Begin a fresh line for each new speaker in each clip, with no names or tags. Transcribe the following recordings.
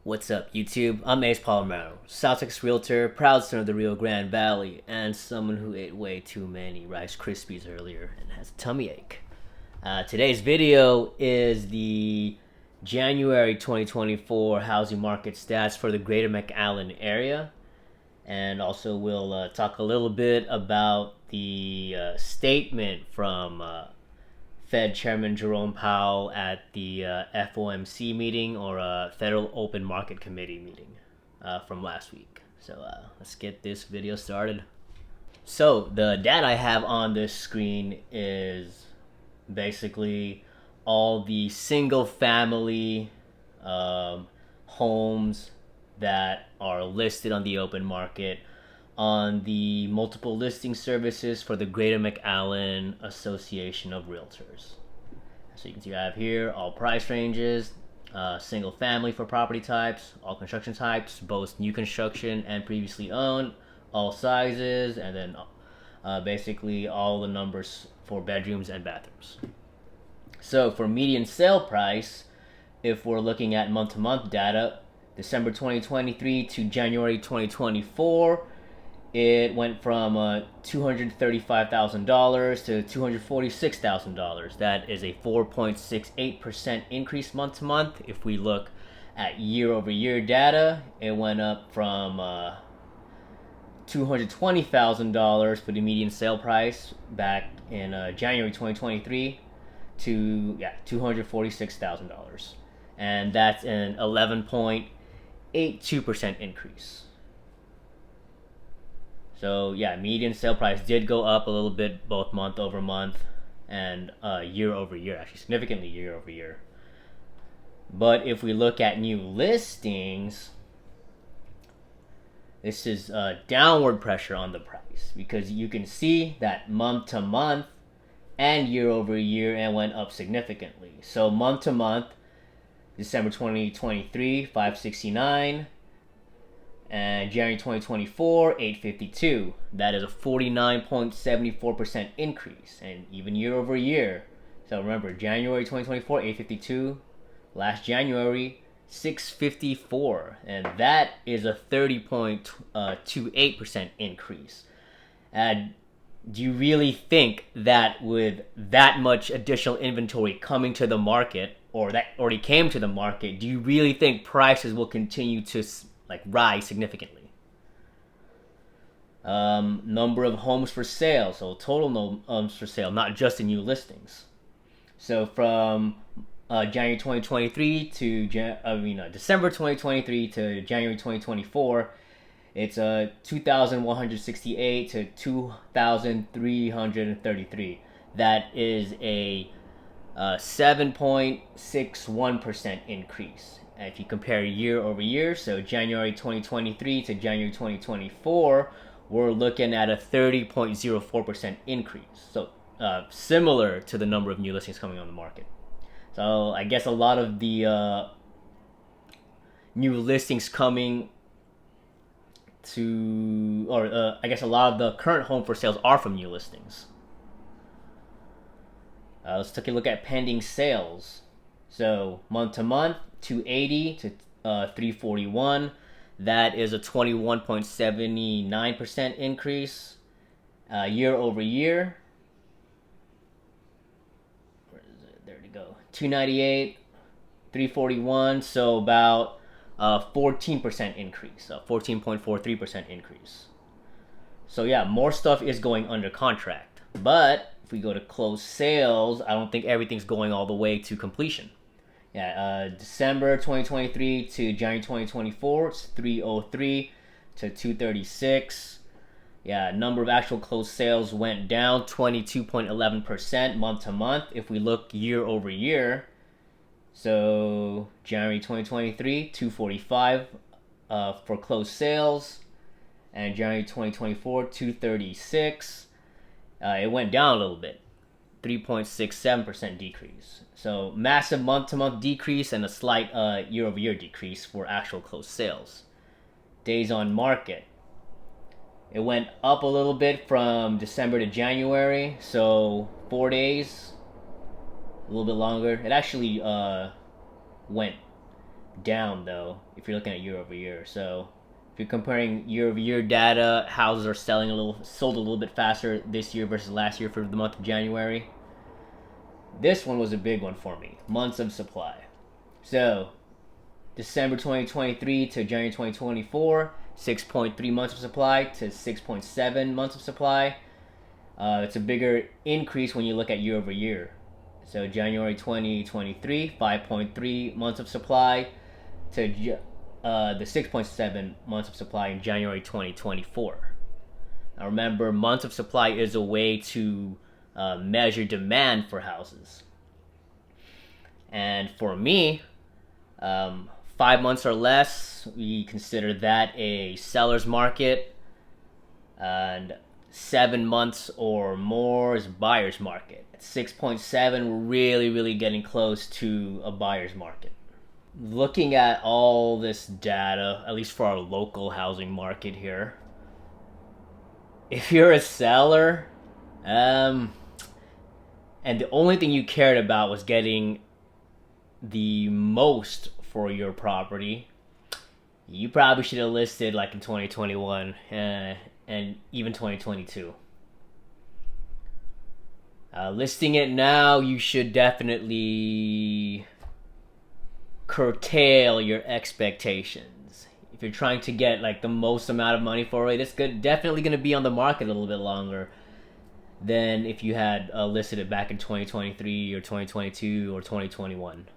What's up, YouTube? I'm Ace Palomero, South Texas Realtor, proud son of the Rio Grande Valley, and someone who ate way too many Rice Krispies earlier and has a tummy ache. Today's video is the January 2024 housing market stats for the Greater McAllen area, and also we'll talk a little bit about the statement from Fed Chairman Jerome Powell at the FOMC meeting, or Federal Open Market Committee meeting from last week. So let's get this video started. So the data I have on this screen is basically all the single family homes that are listed on the open market on the multiple listing services for the Greater McAllen Association of Realtors. So you can see I have here all price ranges, single family for property types, all construction types, both new construction and previously owned, all sizes, and then basically all the numbers for bedrooms and bathrooms. So for median sale price, if we're looking at month-to-month data, December 2023 to January 2024, it went from $235,000 to $246,000. That is a 4.68% increase month to month. If we look at year over year data, it went up from $220,000 for the median sale price back in January 2023 to $246,000. And that's an 11.82% increase. So yeah, median sale price did go up a little bit both month over month and year over year, actually significantly year over year. But if we look at new listings, this is downward pressure on the price, because you can see that month to month and year over year it went up significantly. So month to month, December 2023, 569. And January 2024, 852. That is a 49.74% increase, and even year over year. So remember, January 2024, 852. Last January, 654, and that is a 30.28% increase. And do you really think that with that much additional inventory coming to the market, or that already came to the market, do you really think prices will continue to rise significantly? Number of homes for sale, so total homes for sale, not just the new listings. So from January 2023 to December 2023 to January 2024, it's 2,168 to 2,333. That is a 7.61% increase. And if you compare year over year, so January 2023 to January 2024, we're looking at a 30.04% increase. So similar to the number of new listings coming on the market. So I guess a lot of the new listings coming to, or I guess a lot of the current home for sales are from new listings. Let's take a look at pending sales. So month to month, 280 to 341. That is a 21.79% increase. Year over year, where is it? There to go. 298, 341. So about 14% increase, 14.43% increase. So yeah, more stuff is going under contract. But if we go to closed sales, I don't think everything's going all the way to completion. Yeah, December 2023 to January 2024, it's 303 to 236. Yeah, number of actual closed sales went down 22.11% month to month. If we look year over year, so January 2023, 245 for closed sales, and January 2024, 236. It went down a little bit, 3.67% decrease. So massive month-to-month decrease and a slight year-over-year decrease for actual closed sales. Days on market. It went up a little bit from December to January, so 4 days, a little bit longer. It actually went down though if you're looking at year over year. So if you're comparing year over year data, houses are sold a little bit faster this year versus last year for the month of January. This one was a big one for me. Months of supply. So December 2023 to January 2024, 6.3 months of supply to 6.7 months of supply. It's a bigger increase when you look at year over year. So January 2023, 5.3 months of supply to the 6.7 months of supply in January 2024. Now remember, months of supply is a way to measure demand for houses. And for me, 5 months or less, we consider that a seller's market. And 7 months or more is buyer's market. At 6.7, we're really getting close to a buyer's market. Looking at all this data, at least for our local housing market here, if you're a seller, and the only thing you cared about was getting the most for your property, you probably should have listed like in 2021 and even 2022. Listing it now, you should definitely curtail your expectations. If you're trying to get like the most amount of money for it, it's definitely going to be on the market a little bit longer than if you had listed it back in 2023 or 2022 or 2021.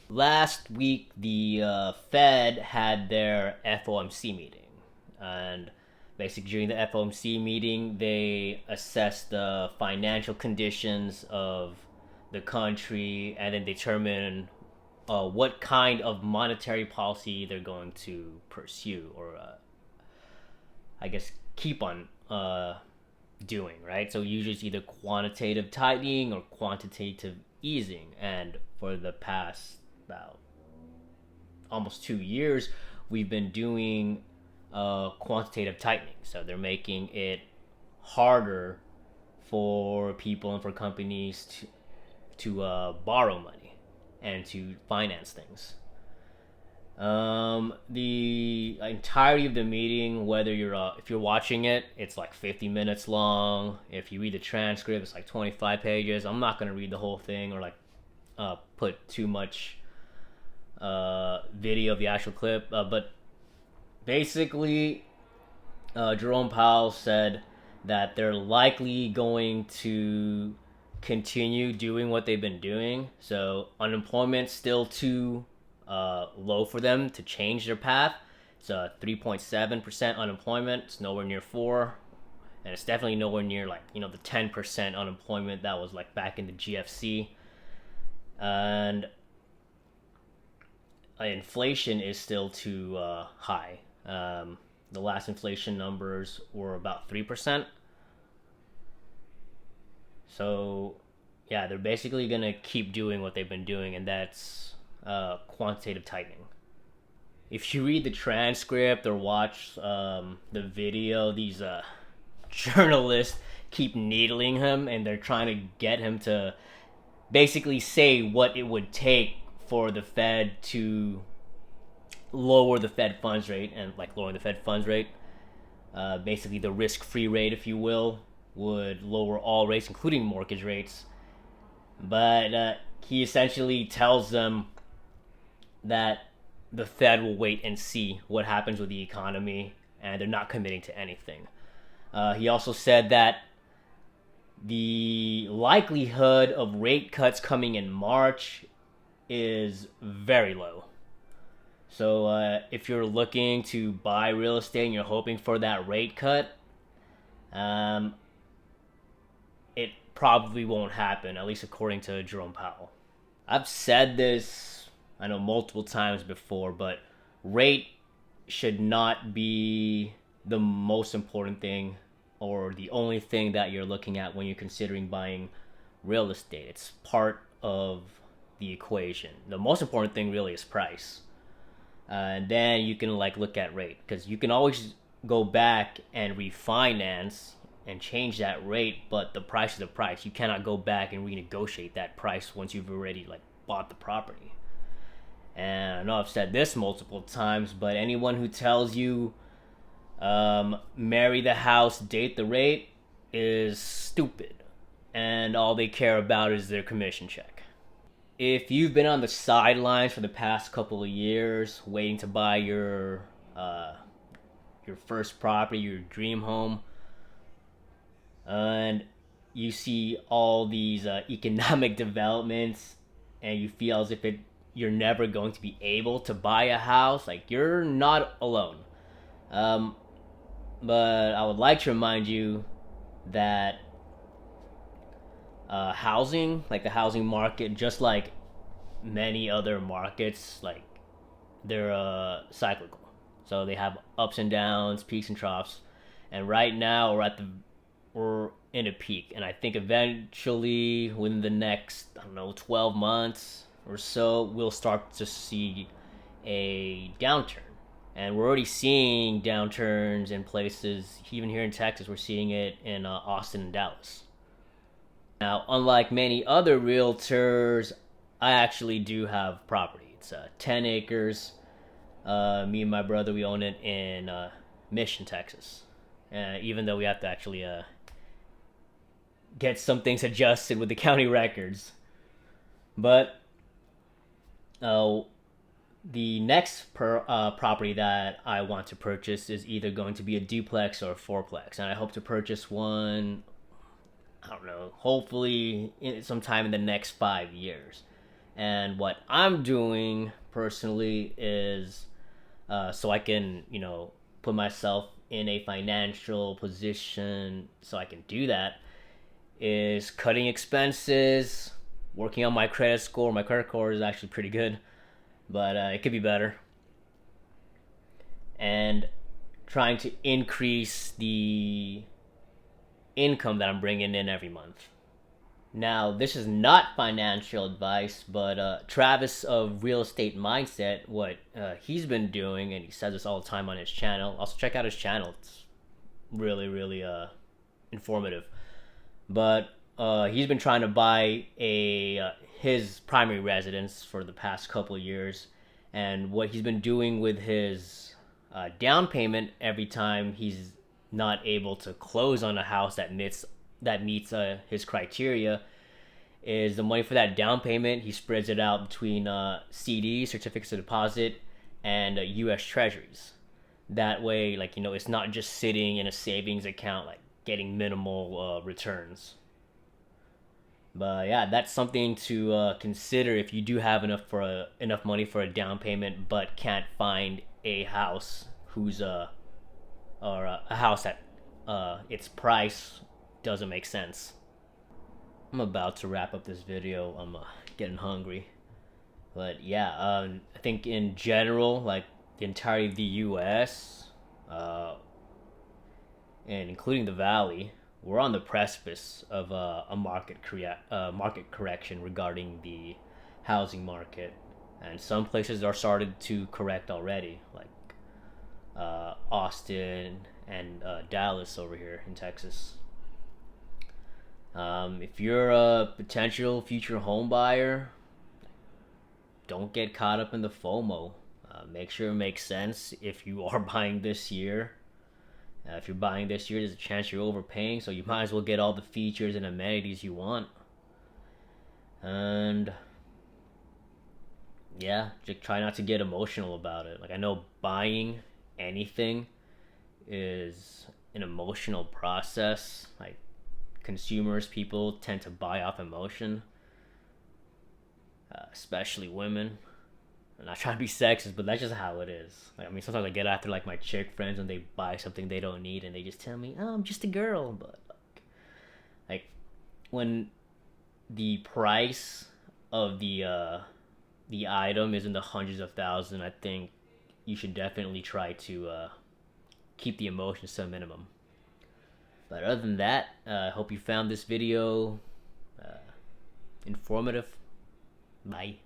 Last week, the Fed had their FOMC meeting, and basically during the FOMC meeting, they assessed the financial conditions of the country and then determine what kind of monetary policy they're going to pursue, or I guess keep on doing, right? So usually it's either quantitative tightening or quantitative easing, and for the past about almost 2 years, we've been doing quantitative tightening. So they're making it harder for people and for companies to borrow money and to finance things. The entirety of the meeting, whether if you're watching it, it's like 50 minutes long. If you read the transcript, it's like 25 pages. I'm not gonna read the whole thing or like put too much video of the actual clip, but basically Jerome Powell said that they're likely going to continue doing what they've been doing. So unemployment's still too low for them to change their path. It's 3.7% unemployment. It's nowhere near 4, and it's definitely nowhere near like the 10% unemployment that was like back in the GFC. And inflation is still too high. The last inflation numbers were about 3%. So yeah, they're basically gonna keep doing what they've been doing, and that's quantitative tightening. If you read the transcript or watch the video, these journalists keep needling him, and they're trying to get him to basically say what it would take for the Fed to lower the Fed funds rate. And like lowering the Fed funds rate, basically the risk-free rate, if you will, would lower all rates, including mortgage rates. But he essentially tells them that the Fed will wait and see what happens with the economy, and they're not committing to anything. He also said that the likelihood of rate cuts coming in March is very low. So if you're looking to buy real estate and you're hoping for that rate cut, it probably won't happen, at least according to Jerome Powell. I've said this, I know, multiple times before, but rate should not be the most important thing or the only thing that you're looking at when you're considering buying real estate. It's part of the equation. The most important thing really is price. And then you can like look at rate, because you can always go back and refinance and change that rate, but the price is the price. You cannot go back and renegotiate that price once you've already like bought the property. And I know I've said this multiple times, but anyone who tells you marry the house, date the rate is stupid. And all they care about is their commission check. If you've been on the sidelines for the past couple of years waiting to buy your first property, your dream home, and you see all these economic developments and you feel as if you're never going to be able to buy a house, like, you're not alone. But I would like to remind you that housing, like the housing market, just like many other markets, like, they're cyclical. So they have ups and downs, peaks and troughs. And right now we're in a peak, and I think eventually within the next, I don't know, 12 months or so, we'll start to see a downturn. And we're already seeing downturns in places, even here in Texas. We're seeing it in Austin and Dallas. Now, unlike many other realtors, I actually do have property. It's 10 acres. Me and my brother, we own it in Mission, Texas. Even though we have to actually get some things adjusted with the county records. But the next property that I want to purchase is either going to be a duplex or a fourplex. And I hope to purchase one, I don't know, hopefully sometime in the next 5 years. And what I'm doing personally is so I can, put myself in a financial position so I can do that, is cutting expenses, working on my credit score. My credit score is actually pretty good, but it could be better. And trying to increase the income that I'm bringing in every month. Now, this is not financial advice, but Travis of Real Estate Mindset, what he's been doing, and he says this all the time on his channel. Also, check out his channel. It's really, really informative. But he's been trying to buy his primary residence for the past couple of years. And what he's been doing with his down payment, every time he's not able to close on a house that meets his criteria, is the money for that down payment, he spreads it out between CDs, certificates of deposit, and U.S. Treasuries. That way, it's not just sitting in a savings account, getting minimal returns. But yeah, that's something to consider if you do have enough money for a down payment, but can't find a house or a house that its price doesn't make sense. I'm about to wrap up this video. I'm getting hungry. But yeah, I think in general, the entirety of the U.S., and including the Valley, we're on the precipice of a market correction regarding the housing market. And some places are started to correct already, like Austin and Dallas over here in Texas. If you're a potential future home buyer, don't get caught up in the FOMO. Make sure it makes sense if you are buying this year. If you're buying this year, there's a chance you're overpaying, so you might as well get all the features and amenities you want. And yeah, just try not to get emotional about it. I know buying anything is an emotional process. People tend to buy off emotion, especially women. I'm not trying to be sexist, but that's just how it is. Sometimes I get after my chick friends and they buy something they don't need and they just tell me, "Oh, I'm just a girl." But when the price of the item is in the hundreds of thousands, I think you should definitely try to keep the emotions to a minimum. But other than that, I hope you found this video informative. Bye.